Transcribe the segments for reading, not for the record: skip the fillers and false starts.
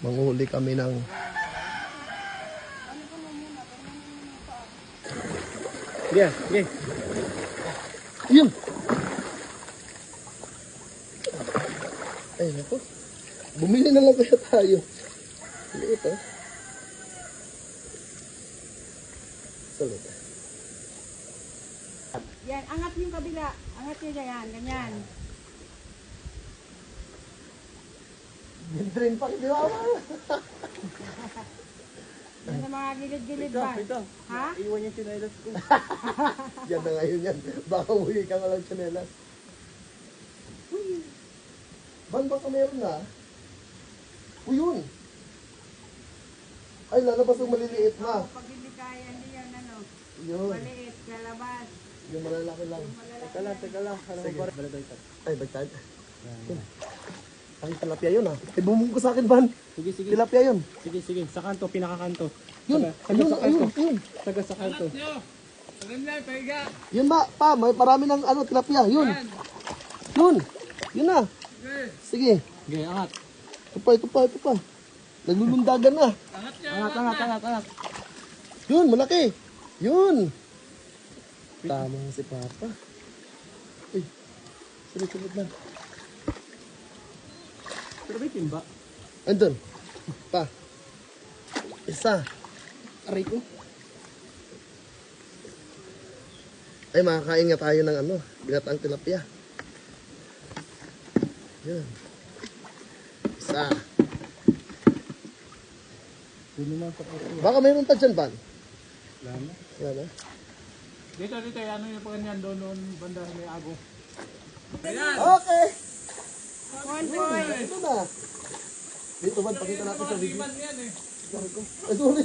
Manghuli kami ng Yun! Ay, naku. Bumili na lang kaya tayo. Liit, eh. Salit. Yan, angat yung kabila. Angat nyo yan, ganyan. Ganda rin pa, di ba? Yan sa mga gilid-gilid ba? Ha? Iwan yung chinelas ko. Yan na ngayon yan. Baka uwi ka nga lang tsinelas. Uy! Ban baka meron na? Uy, yun! Ay, lalabas yung maliliit na. Pag hindi kaya, hindi yan ano. Yun. Maliit, lalabas. Yung malalaki lang. Teka lang. Sige. Bala tayo. Ay, bagtad. Yun. Ang tilapia yun, ah. Ay, bumungko sa akin, Ban. Sige. Tilapia yun. Sige. Sa kanto, pinakakanto. Yun, Taga sa kanto. yun. Taga sa kanto. Yun ba, pa, may parami ng ano, tilapia. Yun. Yun na. Sige. Okay, angat. Ito pa. Naglulundagan na. Angat. Yun, malaki. Yun. Tama si Papa. Uy, sunod na. Pero may timba. Andun. Pa. Isa. Aray ko. Ay, makakain nga tayo ng ano, binatang tilapia. Yun. Isa. Puno man sa puso. Baka mayroon pa dyan, Ban. Lama. Yan, eh. Dito, ano yung pagkanyan doon banda may ago. Okay. 1 point. Ito na. Dito, Ban, pakita natin sa video. Sorry ko. Ay, sorry.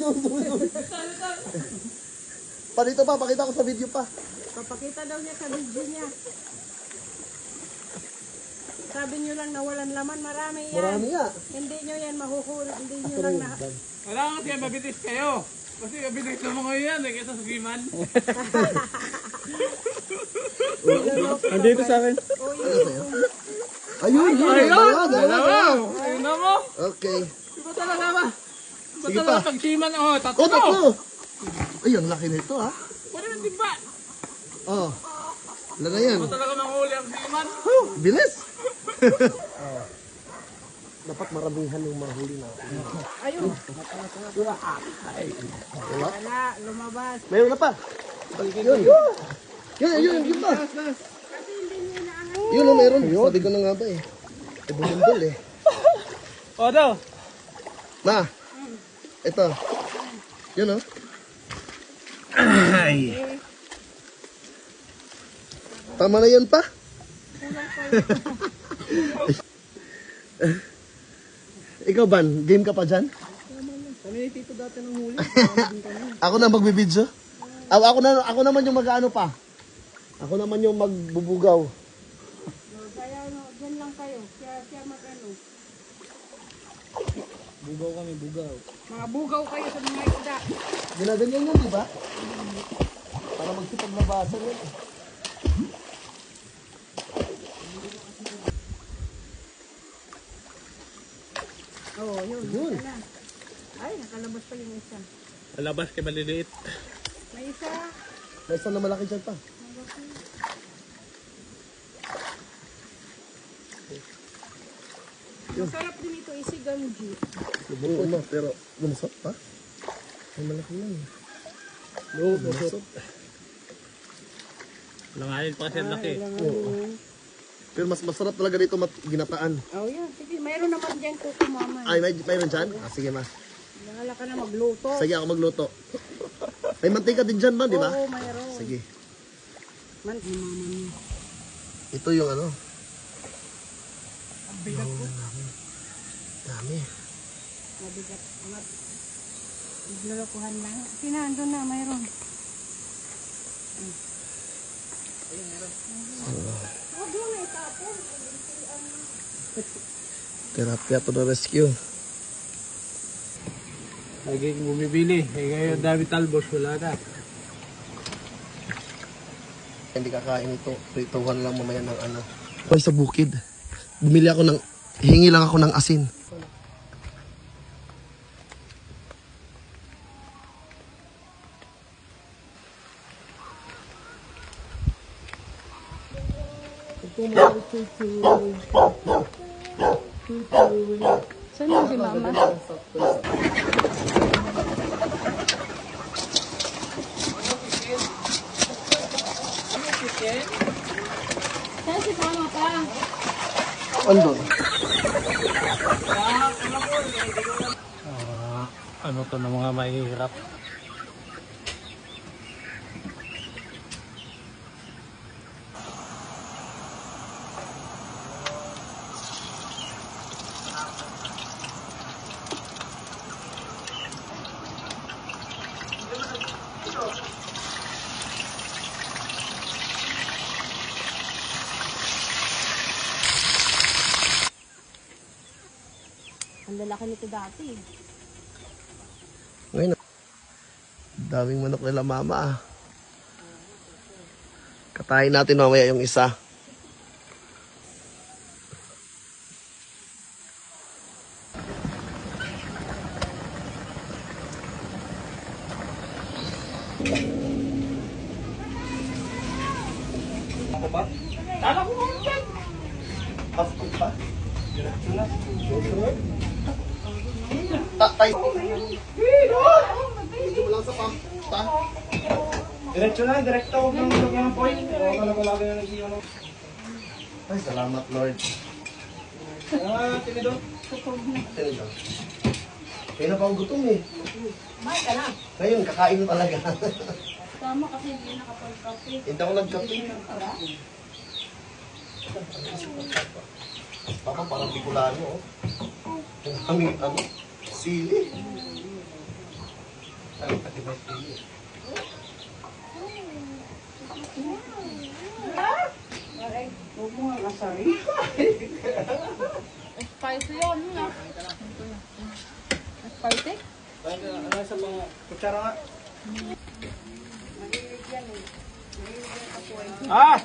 Pa, dito pa, pakita ko sa video pa. Papakita daw niya sa video niya. Sabi niyo lang na walang laman, marami yan. Marami nga. Hindi niyo yan mahuhuli, hindi niyo lang na... Wala kasi mabitis kayo. Kasi mabitis na mga yan, eh, kaysa sa giman. Andito sa akin. Ayun, dalawa. Ayun na mo. Okay. Iba talaga ba? Iba Sige talaga pa. pag giman, oh, Oh, tatlo. tatlo. Ay, ang laki nito, ha. Pwede na din ba? Oh. Wala na yan. Iba talaga manghuli ang giman. Bilis. Dapat maramihan yung mahuli na. Ayun. Wala, lumabas. Mayroon na pa. Yun. Yun pa. Yun, meron. Sabi ko na nga ba, eh. Eh, bumundol, eh. O daw. Ma. Ito. Yun, oh. Ay. Tama na yan pa. Ikaw, Ban, game ka pa dyan? Kami ni Tito dati ng huli. Ako na magbibidyo? Ako naman yung mag-ano pa. Ako naman yung magbubugaw. Kaya dyan lang kayo. Siya mag-ano. Bugaw kami, bugaw. Mga bugaw kayo sa mga isda. Ginaganyan yan, di ba? Para magsipaglabasan yan. Oo, yun. Yun. Isa na. Ay, nakalabas pa yung isa. Labas kay maliliit. May isa. May isang na malaki dyan pa. Masarap din ito isigang G. Oo na, pero lumusot pa. May malaki yan. Lumusot. Langanin pa kasi ang laki. Oo. Pero mas masarap talaga dito ginataan. Oh, yan. Sige, mayroon naman dyan kuko mama. Ay, mayroon dyan? Ah, sige, ma. Bahala ka na magluto. Sige, ako magluto. May mantika din dyan, ma, di ba? Oo, mayroon. Sige. Man, mama niya. Ito yung ano. Ang bigat po. Dami. Mabigat. Naglulukuhan lang. Sinandun na, mayroon. Oh, doon na itapon. Terapia to the rescue. Lagi bumibili. Eh, ngayon dami talbos, wala na. Hindi kakain ito. Prituhan lang mamaya ng ano. Ay, sa bukid. Bumili ako ng, hingi lang ako ng asin. Saan na si mama? Saan si mama pa? Andun. Ano to ng mga mahihirap? Ang lalaki nito dati. Ngayon, daming manok nila mama ah. Katayin natin mamaya yung isa. Ako ba? Kala ko yan. Ako pa? Tatay. Medyo mo lang sa pamputa. Diretso na, direkto. Huwag ng point. Huwag ka na lagi na nag-iyon. Ay, salamat Lord. Tinido. Tinido. Kaya na pa ang gutom eh. Ngayon, kakain na talaga. Tama kasi hindi nakapag-kape. Hindi ako nagkape. Papa, parang Bicolano oh. Ang aming sili. Ay, pati ba sili? Huwag mo nga kasari. Spicy yun, ha? Spicy? Ano sa mga kutsara nga? Ah!